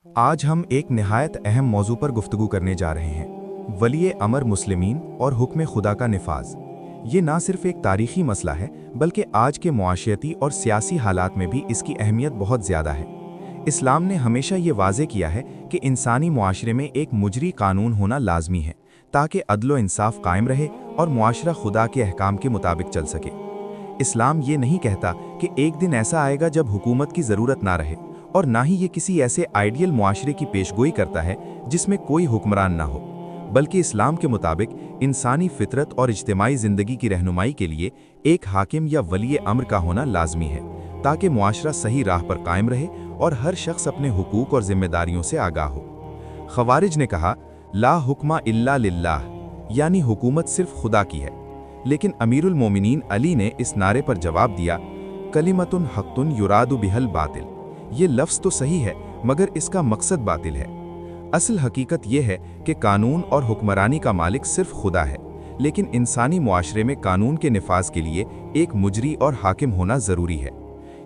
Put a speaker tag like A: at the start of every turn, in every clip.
A: آج ہم ایک نہایت اہم موضوع پر گفتگو کرنے جا رہے ہیں، ولی امر مسلمین اور حکم خدا کا نفاذ۔ یہ نہ صرف ایک تاریخی مسئلہ ہے بلکہ آج کے معاشرتی اور سیاسی حالات میں بھی اس کی اہمیت بہت زیادہ ہے۔ اسلام نے ہمیشہ یہ واضح کیا ہے کہ انسانی معاشرے میں ایک مجری قانون ہونا لازمی ہے تاکہ عدل و انصاف قائم رہے اور معاشرہ خدا کے احکام کے مطابق چل سکے۔ اسلام یہ نہیں کہتا کہ ایک دن ایسا آئے گا جب حکومت کی ضرورت نہ رہے، اور نہ ہی یہ کسی ایسے آئیڈیل معاشرے کی پیشگوئی کرتا ہے جس میں کوئی حکمران نہ ہو، بلکہ اسلام کے مطابق انسانی فطرت اور اجتماعی زندگی کی رہنمائی کے لیے ایک حاکم یا ولی امر کا ہونا لازمی ہے تاکہ معاشرہ صحیح راہ پر قائم رہے اور ہر شخص اپنے حقوق اور ذمہ داریوں سے آگاہ ہو۔ خوارج نے کہا، لا حکم الا للہ، یعنی حکومت صرف خدا کی ہے، لیکن امیر المومنین علی نے اس نعرے پر جواب دیا، کلمۃ حق یراد بها الباطل، یہ لفظ تو صحیح ہے مگر اس کا مقصد باطل ہے۔ اصل حقیقت یہ ہے کہ قانون اور حکمرانی کا مالک صرف خدا ہے، لیکن انسانی معاشرے میں قانون کے نفاذ کے لیے ایک مجری اور حاکم ہونا ضروری ہے۔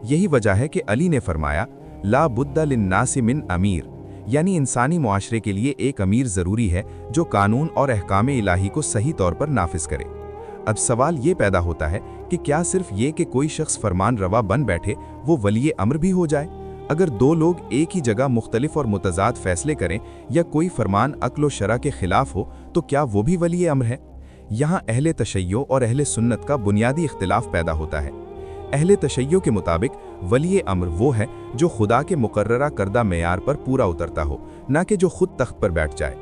A: یہی وجہ ہے کہ علی نے فرمایا، لا بد للناس من امیر، یعنی انسانی معاشرے کے لیے ایک امیر ضروری ہے جو قانون اور احکام الہی کو صحیح طور پر نافذ کرے۔ اب سوال یہ پیدا ہوتا ہے کہ کیا صرف یہ کہ کوئی شخص فرمان روا بن بیٹھے وہ ولی امر بھی ہو جائے؟ اگر دو لوگ ایک ہی جگہ مختلف اور متضاد فیصلے کریں یا کوئی فرمان عقل و شرع کے خلاف ہو تو کیا وہ بھی ولی امر ہے؟ یہاں اہل تشیع اور اہل سنت کا بنیادی اختلاف پیدا ہوتا ہے۔ اہل تشیع کے مطابق ولی امر وہ ہے جو خدا کے مقررہ کردہ معیار پر پورا اترتا ہو، نہ کہ جو خود تخت پر بیٹھ جائے۔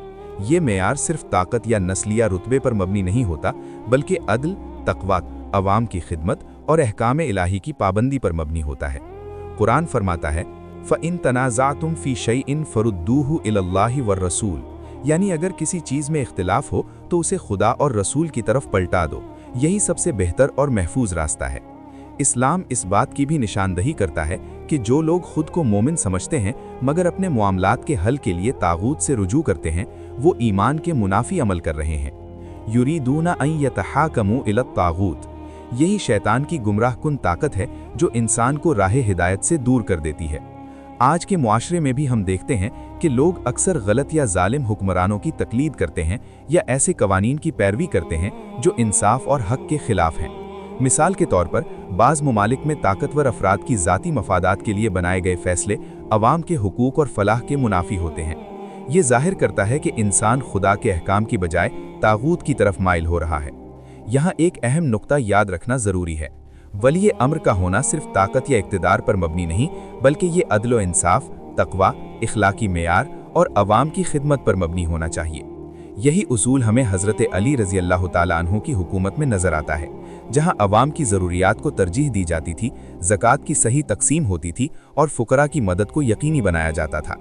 A: یہ معیار صرف طاقت یا نسل یا رتبے پر مبنی نہیں ہوتا بلکہ عدل، تقوی، عوام کی خدمت اور احکام الہی کی پابندی پر مبنی ہوتا ہے۔ قرآن فرماتا ہے، فَإِن تَنَازَعْتُمْ فِي شَيْءٍ فَرُدُّوهُ إِلَى اللَّهِ وَالرَّسُولِ، یعنی اگر کسی چیز میں اختلاف ہو تو اسے خدا اور رسول کی طرف پلٹا دو، یہی سب سے بہتر اور محفوظ راستہ ہے۔ اسلام اس بات کی بھی نشاندہی کرتا ہے کہ جو لوگ خود کو مومن سمجھتے ہیں مگر اپنے معاملات کے حل کے لیے طاغوت سے رجوع کرتے ہیں، وہ ایمان کے منافی عمل کر رہے ہیں۔ یریدون ان یتحاکموا الی الطاغوت، یہی شیطان کی گمراہ کن طاقت ہے جو انسان کو راہ ہدایت سے دور کر دیتی ہے۔ آج کے معاشرے میں بھی ہم دیکھتے ہیں کہ لوگ اکثر غلط یا ظالم حکمرانوں کی تقلید کرتے ہیں یا ایسے قوانین کی پیروی کرتے ہیں جو انصاف اور حق کے خلاف ہیں۔ مثال کے طور پر بعض ممالک میں طاقتور افراد کی ذاتی مفادات کے لیے بنائے گئے فیصلے عوام کے حقوق اور فلاح کے منافی ہوتے ہیں۔ یہ ظاہر کرتا ہے کہ انسان خدا کے احکام کی بجائے طاغوت کی طرف مائل ہو رہا ہے۔ یہاں ایک اہم نقطہ یاد رکھنا ضروری ہے، ولی امر کا ہونا صرف طاقت یا اقتدار پر مبنی نہیں بلکہ یہ عدل و انصاف، تقوی، اخلاقی معیار اور عوام کی خدمت پر مبنی ہونا چاہیے۔ یہی اصول ہمیں حضرت علی رضی اللہ تعالیٰ عنہ کی حکومت میں نظر آتا ہے، جہاں عوام کی ضروریات کو ترجیح دی جاتی تھی، زکوٰۃ کی صحیح تقسیم ہوتی تھی اور فقراء کی مدد کو یقینی بنایا جاتا تھا۔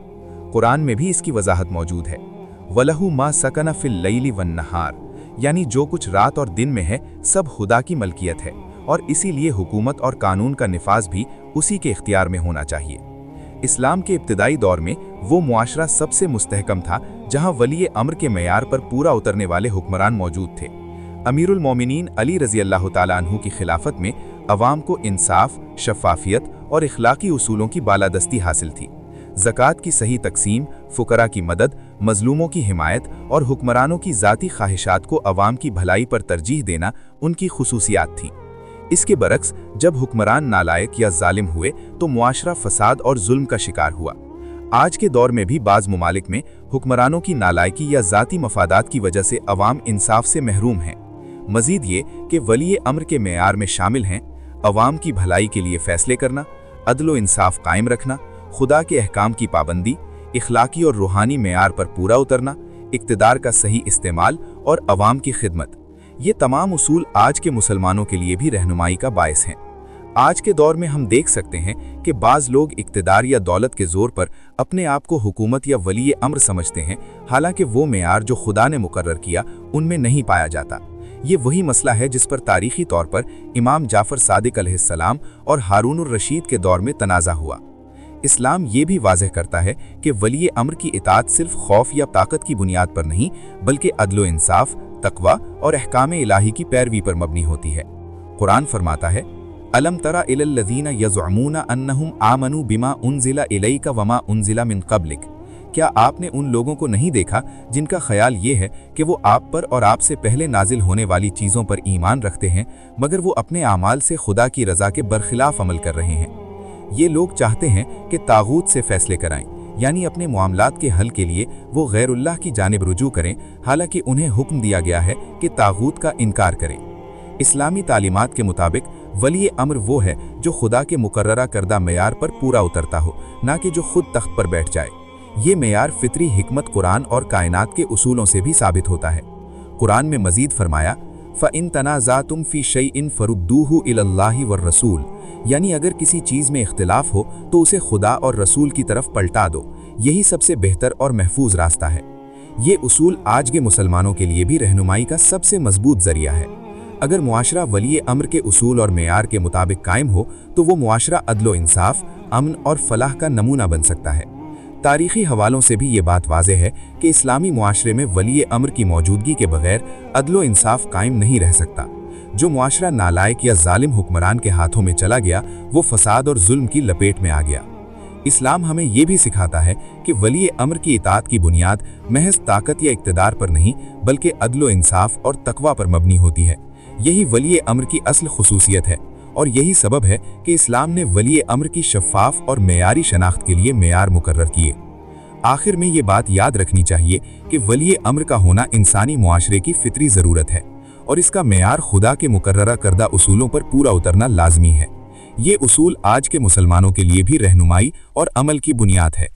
A: قرآن میں بھی اس کی وضاحت موجود ہے، وَلَهُ مَا سَكَنَ فِي اللَّيْلِ وَالنَّهَارِ، یعنی جو کچھ رات اور دن میں ہے سب خدا کی ملکیت ہے، اور اسی لیے حکومت اور قانون کا نفاذ بھی اسی کے اختیار میں ہونا چاہیے۔ اسلام کے ابتدائی دور میں وہ معاشرہ سب سے مستحکم تھا جہاں ولی امر کے معیار پر پورا اترنے والے حکمران موجود تھے۔ امیر المومنین علی رضی اللہ تعالیٰ عنہ کی خلافت میں عوام کو انصاف، شفافیت اور اخلاقی اصولوں کی بالادستی حاصل تھی۔ زکوٰۃ کی صحیح تقسیم، فقراء کی مدد، مظلوموں کی حمایت اور حکمرانوں کی ذاتی خواہشات کو عوام کی بھلائی پر ترجیح دینا ان کی خصوصیات تھیں۔ اس کے برعکس جب حکمران نالائق یا ظالم ہوئے تو معاشرہ فساد اور ظلم کا شکار ہوا۔ آج کے دور میں بھی بعض ممالک میں حکمرانوں کی نالائکی یا ذاتی مفادات کی وجہ سے عوام انصاف سے محروم ہیں۔ مزید یہ کہ ولی امر کے معیار میں شامل ہیں عوام کی بھلائی کے لیے فیصلے کرنا، عدل و انصاف قائم رکھنا، خدا کے احکام کی پابندی، اخلاقی اور روحانی معیار پر پورا اترنا، اقتدار کا صحیح استعمال اور عوام کی خدمت۔ یہ تمام اصول آج کے مسلمانوں کے لیے بھی رہنمائی کا باعث ہیں۔ آج کے دور میں ہم دیکھ سکتے ہیں کہ بعض لوگ اقتدار یا دولت کے زور پر اپنے آپ کو حکومت یا ولی امر سمجھتے ہیں، حالانکہ وہ معیار جو خدا نے مقرر کیا ان میں نہیں پایا جاتا۔ یہ وہی مسئلہ ہے جس پر تاریخی طور پر امام جعفر صادق علیہ السلام اور ہارون الرشید کے دور میں تنازع ہوا۔ اسلام یہ بھی واضح کرتا ہے کہ ولی امر کی اطاعت صرف خوف یا طاقت کی بنیاد پر نہیں بلکہ عدل و انصاف، تقوی اور احکام الہی کی پیروی پر مبنی ہوتی ہے۔ قرآن فرماتا ہے، أَلَمْ تَرَ إِلَى الَّذِينَ يَزْعُمُونَ أَنَّهُمْ آمَنُوا بِمَا أُنزِلَ إِلَيْكَ وَمَا أُنزِلَ مِن قَبْلِكَ کیا آپ نے ان لوگوں کو نہیں دیکھا جن کا خیال یہ ہے کہ وہ آپ پر اور آپ سے پہلے نازل ہونے والی چیزوں پر ایمان رکھتے ہیں، مگر وہ اپنے اعمال سے خدا کی رضا کے برخلاف عمل کر رہے ہیں؟ یہ لوگ چاہتے ہیں کہ طاغوت سے فیصلے کرائیں، یعنی اپنے معاملات کے حل کے لیے وہ غیر اللہ کی جانب رجوع کریں، حالانکہ انہیں حکم دیا گیا ہے کہ طاغوت کا انکار کریں۔ اسلامی تعلیمات کے مطابق ولی امر وہ ہے جو خدا کے مقررہ کردہ معیار پر پورا اترتا ہو، نہ کہ جو خود تخت پر بیٹھ جائے۔ یہ معیار فطری حکمت قرآن اور کائنات کے اصولوں سے بھی ثابت ہوتا ہے۔ قرآن میں مزید فرمایا، فَإِن تَنَازَعْتُمْ فِي شَيْءٍ فَرُدُّوهُ إِلَى اللَّهِ وَالرَّسُولِ، یعنی اگر کسی چیز میں اختلاف ہو تو اسے خدا اور رسول کی طرف پلٹا دو، یہی سب سے بہتر اور محفوظ راستہ ہے۔ یہ اصول آج کے مسلمانوں کے لیے بھی رہنمائی کا سب سے مضبوط ذریعہ ہے۔ اگر معاشرہ ولی امر کے اصول اور معیار کے مطابق قائم ہو تو وہ معاشرہ عدل و انصاف، امن اور فلاح کا نمونہ بن سکتا ہے۔ تاریخی حوالوں سے بھی یہ بات واضح ہے کہ اسلامی معاشرے میں ولی امر کی موجودگی کے بغیر عدل و انصاف قائم نہیں رہ سکتا۔ جو معاشرہ نالائق یا ظالم حکمران کے ہاتھوں میں چلا گیا وہ فساد اور ظلم کی لپیٹ میں آ گیا۔ اسلام ہمیں یہ بھی سکھاتا ہے کہ ولی امر کی اطاعت کی بنیاد محض طاقت یا اقتدار پر نہیں بلکہ عدل و انصاف اور تقوی پر مبنی ہوتی ہے۔ یہی ولی امر کی اصل خصوصیت ہے، اور یہی سبب ہے کہ اسلام نے ولی امر کی شفاف اور معیاری شناخت کے لیے معیار مقرر کیے۔ آخر میں یہ بات یاد رکھنی چاہیے کہ ولی امر کا ہونا انسانی معاشرے کی فطری ضرورت ہے، اور اس کا معیار خدا کے مقررہ کردہ اصولوں پر پورا اترنا لازمی ہے۔ یہ اصول آج کے مسلمانوں کے لیے بھی رہنمائی اور عمل کی بنیاد ہے۔